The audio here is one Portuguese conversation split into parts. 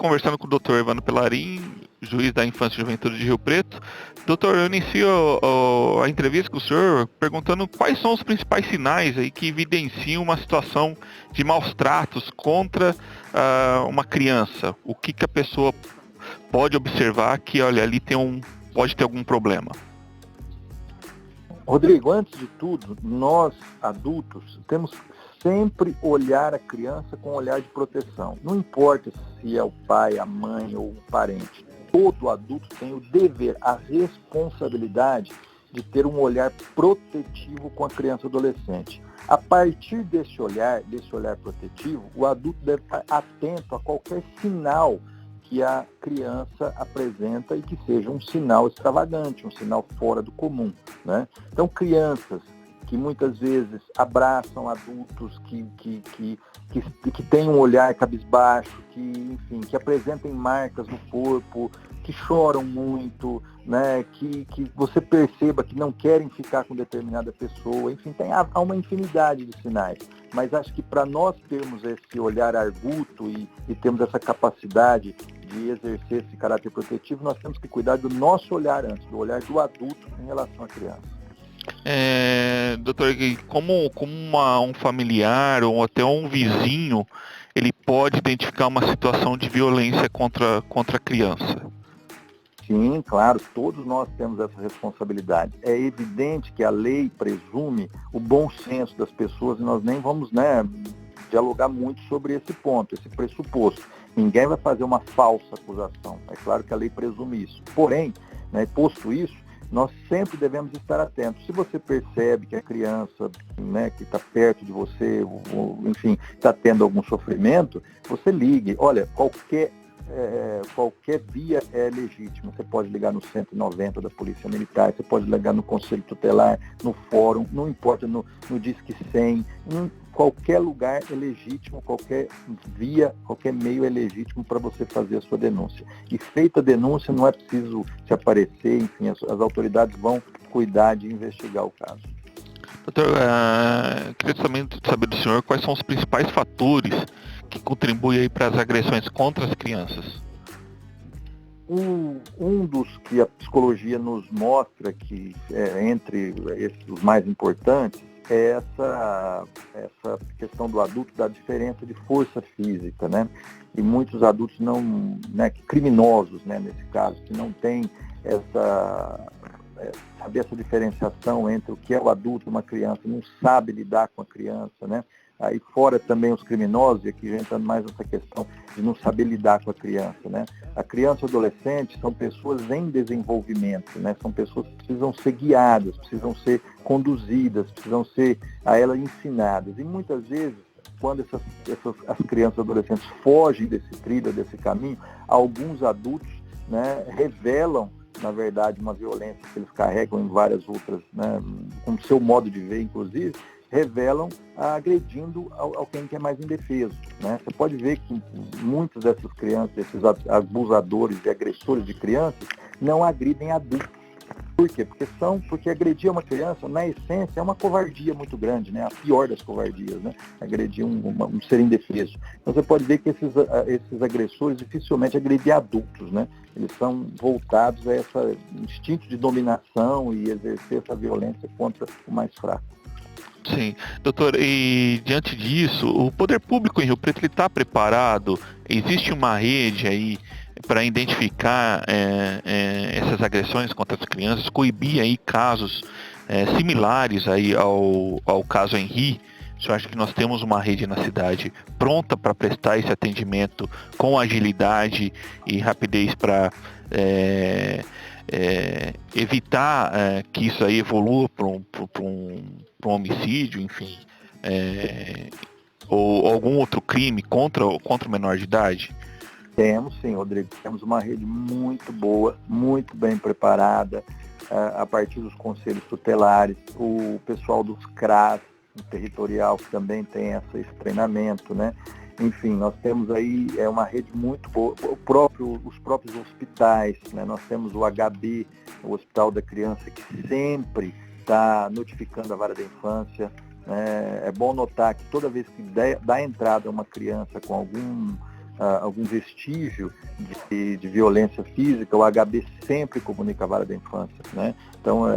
conversando com o Dr. Evandro Pelarim, juiz da Infância e Juventude de Rio Preto. Doutor, eu inicio a entrevista com o senhor perguntando quais são os principais sinais aí que evidenciam uma situação de maus tratos contra uma criança. O que a pessoa pode observar que, olha, ali pode ter algum problema? Rodrigo, antes de tudo, nós, adultos, temos sempre olhar a criança com um olhar de proteção. Não importa se é o pai, a mãe ou o parente. Todo adulto tem o dever, a responsabilidade de ter um olhar protetivo com a criança e adolescente. A partir desse olhar protetivo, o adulto deve estar atento a qualquer sinal que a criança apresenta e que seja um sinal extravagante, um sinal fora do comum, né? Então, crianças que muitas vezes abraçam adultos que têm um olhar cabisbaixo, que apresentem marcas no corpo, que choram muito, né? Que você perceba que não querem ficar com determinada pessoa, enfim, há uma infinidade de sinais. Mas acho que para nós termos esse olhar arguto e termos essa capacidade de exercer esse caráter protetivo, nós temos que cuidar do nosso olhar antes, do olhar do adulto em relação à criança. Doutor, como um familiar ou até um vizinho, ele pode identificar uma situação de violência contra a criança? Sim, claro, todos nós temos essa responsabilidade. É evidente que a lei presume o bom senso das pessoas e nós nem vamos, dialogar muito sobre esse ponto, esse pressuposto. Ninguém vai fazer uma falsa acusação. É claro que a lei presume isso. Porém, posto isso, nós sempre devemos estar atentos. Se você percebe que a criança, que está perto de você, enfim, está tendo algum sofrimento, você ligue. Olha, qualquer via é legítima. Você pode ligar no 190 da Polícia Militar, você pode ligar no Conselho Tutelar, no fórum, não importa, no Disque 100, qualquer lugar é legítimo, qualquer via, qualquer meio é legítimo para você fazer a sua denúncia. E feita a denúncia, não é preciso se aparecer, enfim, as autoridades vão cuidar de investigar o caso. Doutor, queria também saber do senhor quais são os principais fatores que contribuem para as agressões contra as crianças. Um dos que a psicologia nos mostra que entre os mais importantes é essa questão do adulto, da diferença de força física, né? E muitos adultos criminosos, nesse caso, que não têm essa diferenciação entre o que é o adulto e uma criança, não sabe lidar com a criança, né? Aí fora também os criminosos, e aqui já entrando mais nessa questão de não saber lidar com a criança, né? A criança e o adolescente são pessoas em desenvolvimento, né? São pessoas que precisam ser guiadas, precisam ser conduzidas, precisam ser a elas ensinadas. E muitas vezes, quando as crianças e adolescentes fogem desse trilho, desse caminho, alguns adultos, revelam, na verdade, uma violência que eles carregam em várias outras, com o seu modo de ver, inclusive, revelam agredindo alguém que é mais indefeso, né? Você pode ver que muitas dessas crianças, esses abusadores e agressores de crianças, não agridem adultos. Por quê? Porque agredir uma criança, na essência, é uma covardia muito grande, né? A pior das covardias, né? Agredir um ser indefeso. Então você pode ver que esses agressores dificilmente agredem adultos, né? Eles são voltados a esse instinto de dominação e exercer essa violência contra o mais fraco. Sim, doutor, e diante disso, o poder público em Rio Preto está preparado? Existe uma rede aí para identificar essas agressões contra as crianças, coibir aí casos similares aí ao caso Henri? O senhor acha que nós temos uma rede na cidade pronta para prestar esse atendimento com agilidade e rapidez para evitar que isso aí evolua para um homicídio, enfim, ou algum outro crime contra o menor de idade? Temos sim, Rodrigo. Temos uma rede muito boa, muito bem preparada, a partir dos conselhos tutelares, o pessoal dos CRAS territorial que também tem esse treinamento, né? Enfim, nós temos aí uma rede muito boa, os próprios hospitais, né? Nós temos o HB, o Hospital da Criança, que sempre está notificando a vara da infância. É bom notar que toda vez que dá entrada uma criança com algum vestígio de violência física, o HB sempre comunica a vara da infância, né?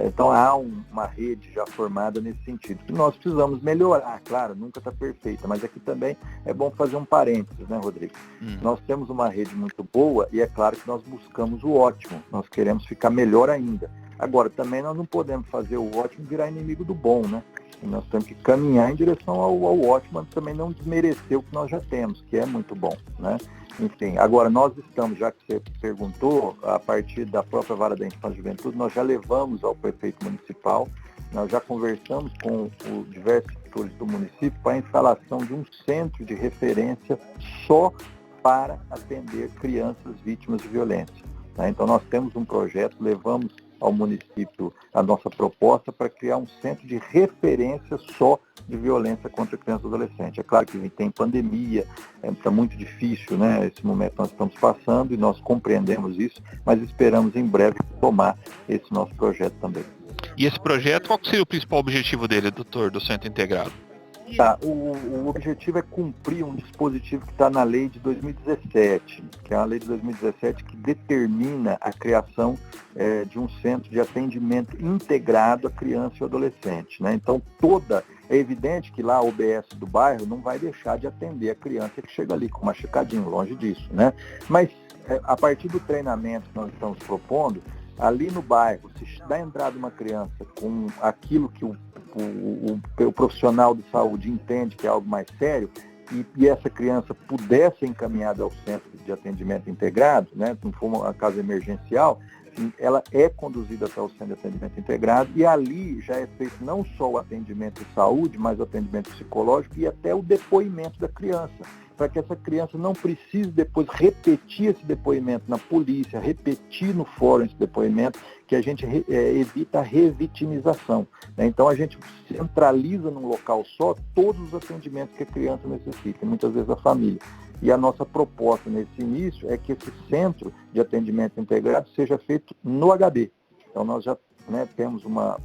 Então há uma rede já formada nesse sentido. E nós precisamos melhorar, claro, nunca está perfeita, mas aqui também é bom fazer um parênteses, né, Rodrigo? Nós temos uma rede muito boa e é claro que nós buscamos o ótimo, nós queremos ficar melhor ainda. Agora, também nós não podemos fazer o ótimo virar inimigo do bom, né? E nós temos que caminhar em direção ao ótimo, mas também não desmerecer o que nós já temos, que é muito bom, né? Enfim, agora nós estamos, já que você perguntou, a partir da própria Vara da Infância e Juventude, nós já levamos ao prefeito municipal, nós já conversamos com os diversos setores do município para a instalação de um centro de referência só para atender crianças vítimas de violência, né? Então nós temos um projeto, levamos ao município a nossa proposta para criar um centro de referência só de violência contra criança e adolescente. É claro que tem pandemia, está muito difícil, né, esse momento que nós estamos passando e nós compreendemos isso, mas esperamos em breve tomar esse nosso projeto também. E esse projeto, qual seria o principal objetivo dele, doutor, do Centro Integrado? O objetivo é cumprir um dispositivo que está na lei de 2017, que é a lei de 2017 que determina a criação de um centro de atendimento integrado à criança e ao adolescente, né? Então, é evidente que lá a OBS do bairro não vai deixar de atender a criança que chega ali com machucadinho, longe disso, né? Mas, a partir do treinamento que nós estamos propondo, ali no bairro, se dá entrada uma criança com aquilo que o profissional de saúde entende que é algo mais sério, e essa criança puder ser encaminhada ao centro de atendimento integrado, né, se for uma casa emergencial, ela é conduzida até o centro de atendimento integrado e ali já é feito não só o atendimento de saúde, mas o atendimento psicológico e até o depoimento da criança, para que essa criança não precise depois repetir esse depoimento na polícia, repetir no fórum esse depoimento, que a gente evita a revitimização, né? Então a gente centraliza num local só todos os atendimentos que a criança necessita, e muitas vezes a família. E a nossa proposta nesse início é que esse centro de atendimento integrado seja feito no HB. Então nós já, né, temos uma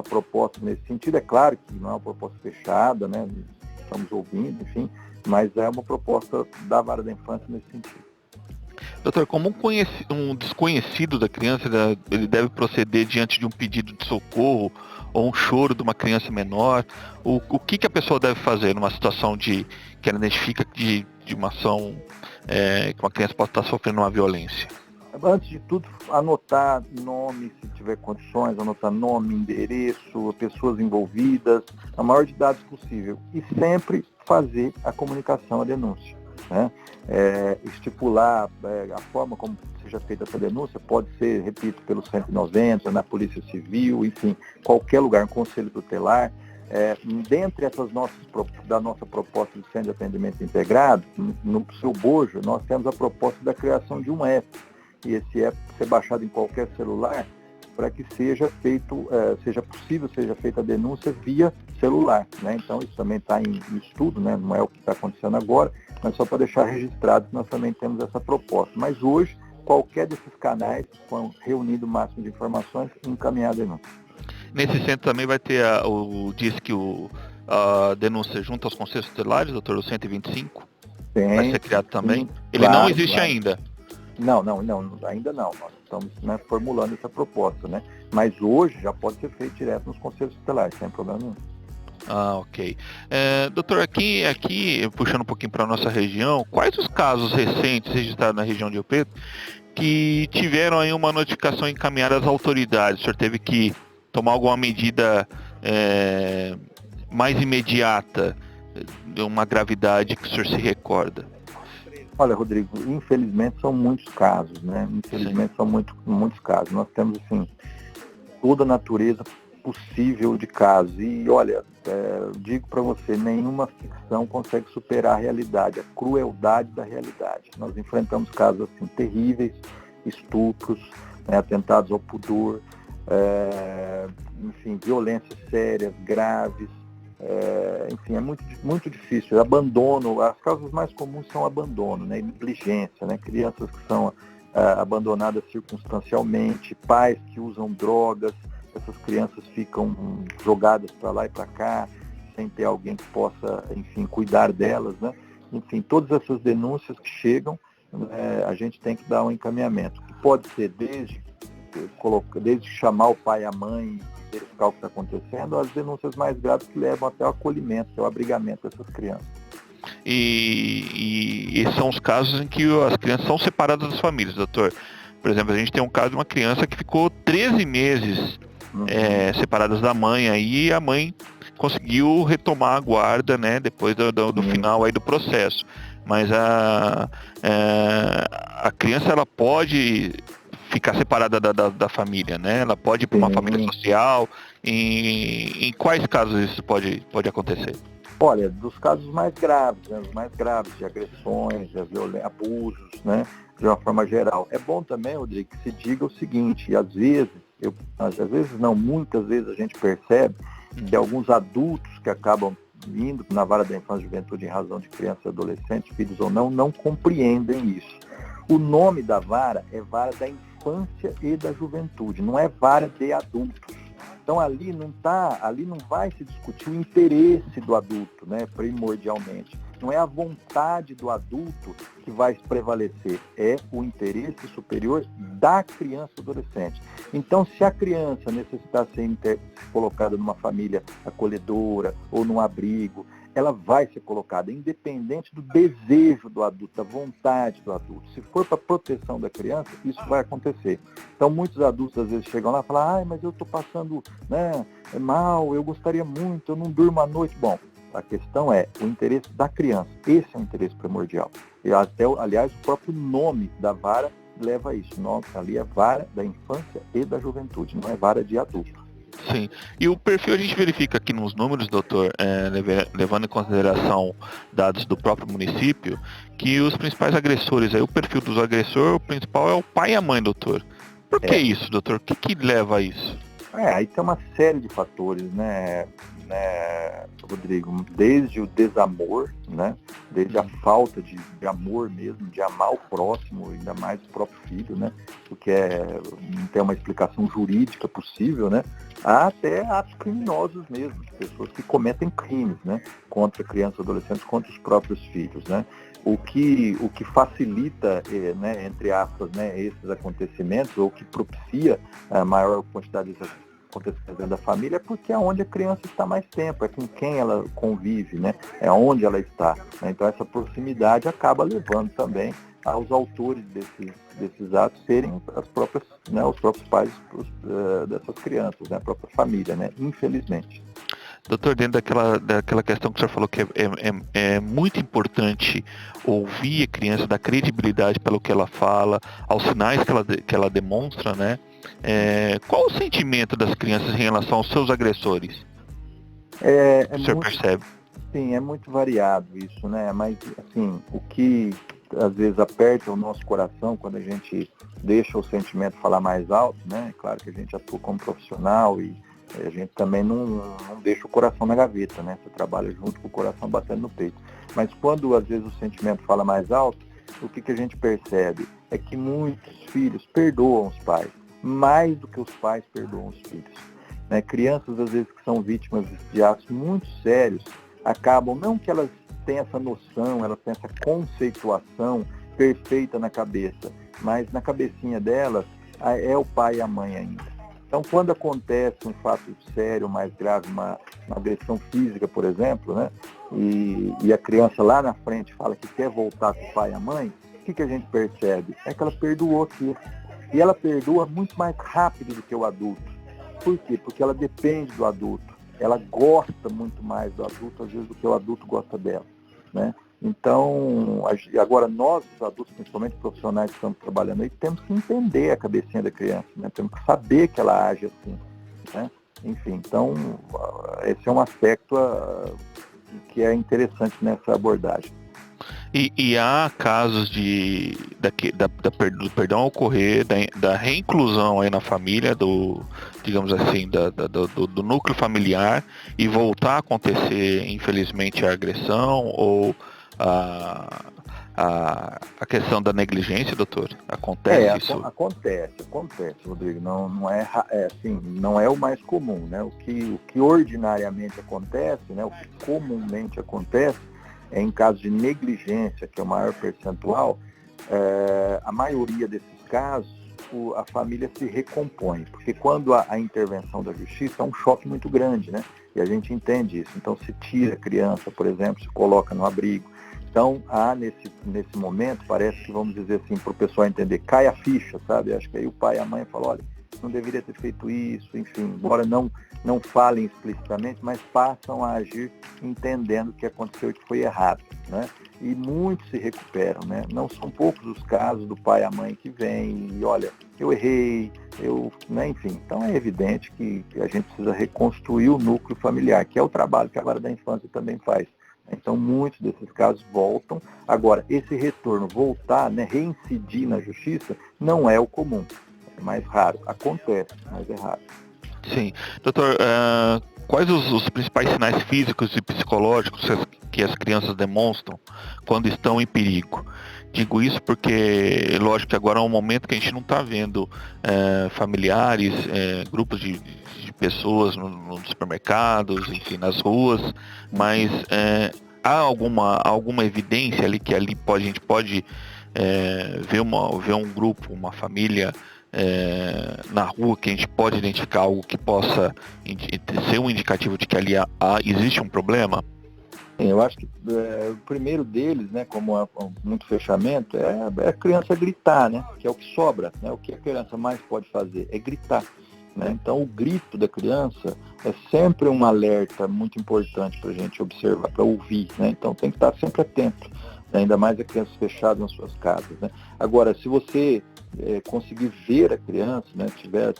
proposta nesse sentido. É claro que não é uma proposta fechada, né? Estamos ouvindo, enfim, mas é uma proposta da Vara da Infância nesse sentido. Doutor, como um desconhecido da criança, ele deve proceder diante de um pedido de socorro ou um choro de uma criança menor? O que a pessoa deve fazer numa situação que ela identifica de uma ação que uma criança pode estar sofrendo uma violência? Antes de tudo, anotar nome, se tiver condições, anotar nome, endereço, pessoas envolvidas, a maior de dados possível. E sempre fazer a comunicação, a denúncia, né? Estipular a forma como seja feita essa denúncia, pode ser, repito, pelo 190, na Polícia Civil, enfim, qualquer lugar, um conselho tutelar. Dentre da nossa proposta de centro de atendimento integrado, no seu bojo, nós temos a proposta da criação de um app, e esse app ser baixado em qualquer celular, para que seja possível feita a denúncia via celular, né? Então isso também está em estudo, né? Não é o que está acontecendo agora, mas só para deixar registrado que nós também temos essa proposta. Mas hoje, qualquer desses canais, reunindo o máximo de informações, encaminhar a denúncia. Nesse centro também vai ter a denúncia junto aos conselhos tutelares, doutor, o 125? Vai ser criado também? Sim, ele claro, não existe ainda? Não, ainda não. Nós estamos, né, formulando essa proposta, né? Mas hoje já pode ser feito direto nos conselhos tutelares, sem problema nenhum. Ok. Doutor, aqui, puxando um pouquinho para a nossa região, quais os casos recentes registrados na região de Rio Preto que tiveram aí uma notificação encaminhada às autoridades? O senhor teve que tomar alguma medida mais imediata, de uma gravidade que o senhor se recorda? Olha, Rodrigo, infelizmente são muitos casos, né? Infelizmente são muitos casos. Nós temos, assim, toda a natureza possível de casos. E, olha, digo para você, nenhuma ficção consegue superar a realidade, a crueldade da realidade. Nós enfrentamos casos, assim, terríveis, estupros, né, atentados ao pudor, enfim, violências sérias, graves. Enfim, é muito difícil. Abandono, as causas mais comuns são abandono, né, negligência, né, crianças que são abandonadas circunstancialmente, pais que usam drogas, essas crianças ficam jogadas para lá e para cá, sem ter alguém que possa, enfim, cuidar delas, né? enfim, todas essas denúncias que chegam, a gente tem que dar um encaminhamento, que pode ser desde chamar o pai e a mãe e verificar o que está acontecendo, as denúncias mais graves que levam até o acolhimento, que é o abrigamento dessas crianças. E esses são os casos em que as crianças são separadas das famílias, doutor. Por exemplo, a gente tem um caso de uma criança que ficou 13 meses separadas da mãe, aí e a mãe conseguiu retomar a guarda, né, depois do final aí do processo. Mas a criança, ela pode ficar separada da família, né? Ela pode ir para uma família social. Em quais casos isso pode acontecer? Olha, dos casos mais graves, né, os mais graves de agressões, de abusos, né, de uma forma geral. É bom também, Rodrigo, que se diga o seguinte, às vezes não, muitas vezes a gente percebe que alguns adultos que acabam vindo na vara da infância e juventude em razão de crianças e adolescentes, filhos ou não compreendem isso. O nome da vara é vara da infância e da juventude, não é vara de adultos. Então ali não vai se discutir o interesse do adulto, né, primordialmente. Não é a vontade do adulto que vai prevalecer, é o interesse superior da criança e adolescente. Então, se a criança necessitar ser colocada numa família acolhedora ou num abrigo, ela vai ser colocada, independente do desejo do adulto, da vontade do adulto. Se for para proteção da criança, isso vai acontecer. Então, muitos adultos às vezes chegam lá e falam, mas eu estou passando, né, mal, eu gostaria muito, eu não durmo à noite. Bom, a questão é o interesse da criança. Esse é o interesse primordial. E até, aliás, o próprio nome da vara leva a isso. O nome ali é vara da infância e da juventude, não é vara de adulto. Sim. E o perfil a gente verifica aqui nos números, doutor, levando em consideração dados do próprio município, que os principais agressores, aí o perfil dos agressores, o principal é o pai e a mãe, doutor. Por que isso, doutor? O que leva a isso? Aí tem uma série de fatores, né, Rodrigo? Desde o desamor, né? Desde a falta de amor mesmo, de amar o próximo, ainda mais o próprio filho, né? Porque não tem uma explicação jurídica possível, né? Até atos criminosos mesmo, pessoas que cometem crimes, né? Contra crianças e adolescentes, contra os próprios filhos, né? O que facilita, né, entre aspas, né, esses acontecimentos, ou que propicia a maior quantidade de acontecimentos dentro da família, é porque é onde a criança está mais tempo, é com quem ela convive, né, é onde ela está. Né? Então essa proximidade acaba levando também aos autores desses atos serem os próprios pais dessas crianças, né, a própria família, né, infelizmente. Doutor, dentro daquela questão que o senhor falou que é muito importante ouvir a criança, dar credibilidade pelo que ela fala, aos sinais que ela demonstra, né? Qual o sentimento das crianças em relação aos seus agressores? O senhor percebe? Sim, é muito variado isso, né? Mas, assim, o que às vezes aperta o nosso coração quando a gente deixa o sentimento falar mais alto, né? Claro que a gente atua como profissional e a gente também não deixa o coração na gaveta, né? Você trabalha junto com o coração batendo no peito. Mas quando, às vezes, o sentimento fala mais alto, o que a gente percebe é que muitos filhos perdoam os pais, mais do que os pais perdoam os filhos. Né? Crianças, às vezes, que são vítimas de atos muito sérios, acabam, não que elas tenham essa noção, elas têm essa conceituação perfeita na cabeça, mas na cabecinha delas é o pai e a mãe ainda. Então, quando acontece um fato sério, mais grave, uma agressão física, por exemplo, né, e a criança lá na frente fala que quer voltar com o pai e a mãe, o que a gente percebe? É que ela perdoou aquilo. E ela perdoa muito mais rápido do que o adulto. Por quê? Porque ela depende do adulto. Ela gosta muito mais do adulto, às vezes, do que o adulto gosta dela. Né? Então, agora nós, os adultos, principalmente profissionais que estamos trabalhando aí, temos que entender a cabecinha da criança, né? Temos que saber que ela age assim. Né? Enfim, então, esse é um aspecto que é interessante nessa abordagem. E há casos do perdão ocorrer, da reinclusão aí na família, digamos assim, do núcleo familiar e voltar a acontecer, infelizmente, a agressão ou a questão da negligência, doutor? Acontece isso? Acontece, Rodrigo. Não é o mais comum, né? O que ordinariamente acontece, né? O que comumente acontece, Em caso de negligência, que é o maior percentual, a maioria desses casos, a família se recompõe, porque quando a intervenção da justiça é um choque muito grande, né? E a gente entende isso. Então, se tira a criança, por exemplo, se coloca no abrigo. Então, nesse momento, parece que, vamos dizer assim, para o pessoal entender, cai a ficha, sabe? Acho que aí o pai e a mãe falam, olha, não deveria ter feito isso, enfim, embora não falem explicitamente, mas passam a agir entendendo o que aconteceu e que foi errado, né? E muitos se recuperam, né? Não são poucos os casos do pai e a mãe que vêm e, olha, eu errei, né? Enfim, então é evidente que a gente precisa reconstruir o núcleo familiar, que é o trabalho que a Vara da Infância também faz. Então, muitos desses casos voltam. Agora, esse retorno, voltar, né, reincidir na justiça, não é o comum. É mais raro. Acontece, mas é raro. Sim. Doutor, quais os principais sinais físicos e psicológicos que as crianças demonstram quando estão em perigo? Digo isso porque, lógico que agora é um momento que a gente não está vendo familiares, grupos de pessoas nos supermercados, enfim, nas ruas, mas há alguma evidência ali que ali a gente pode ver um grupo, uma família na rua que a gente pode identificar algo que possa ser um indicativo de que ali existe um problema? Eu acho que o primeiro deles, né, como há muito fechamento, é a criança gritar, né, que é o que sobra, né, o que a criança mais pode fazer é gritar. Né? Então, o grito da criança é sempre um alerta muito importante para a gente observar, para ouvir. Né? Então, tem que estar sempre atento, né? Ainda mais a criança fechada nas suas casas. Né? Agora, se você conseguir ver a criança, né, tiver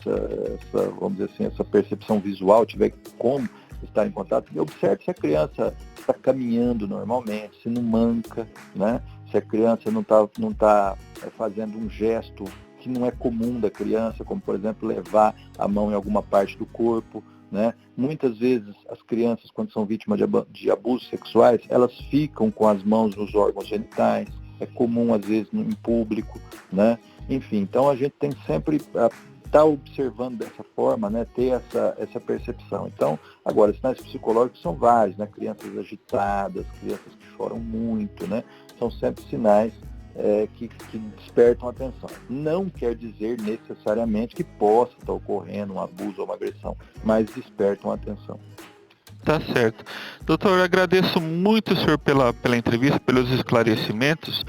vamos dizer assim, essa percepção visual, tiver como estar em contato, observe se a criança está caminhando normalmente, se não manca, né? Se a criança não tá fazendo um gesto que não é comum da criança, como, por exemplo, levar a mão em alguma parte do corpo. Né? Muitas vezes as crianças, quando são vítimas de abusos sexuais, elas ficam com as mãos nos órgãos genitais, é comum às vezes em público, né? Enfim, então a gente tem sempre estar observando dessa forma, né? Ter essa percepção. Então, agora, sinais psicológicos são vários, né? Crianças agitadas, crianças que choram muito, né? São sempre sinais que despertam atenção. Não quer dizer necessariamente que possa estar ocorrendo um abuso ou uma agressão, mas despertam atenção. Tá certo. Doutor, eu agradeço muito o senhor pela entrevista, pelos esclarecimentos.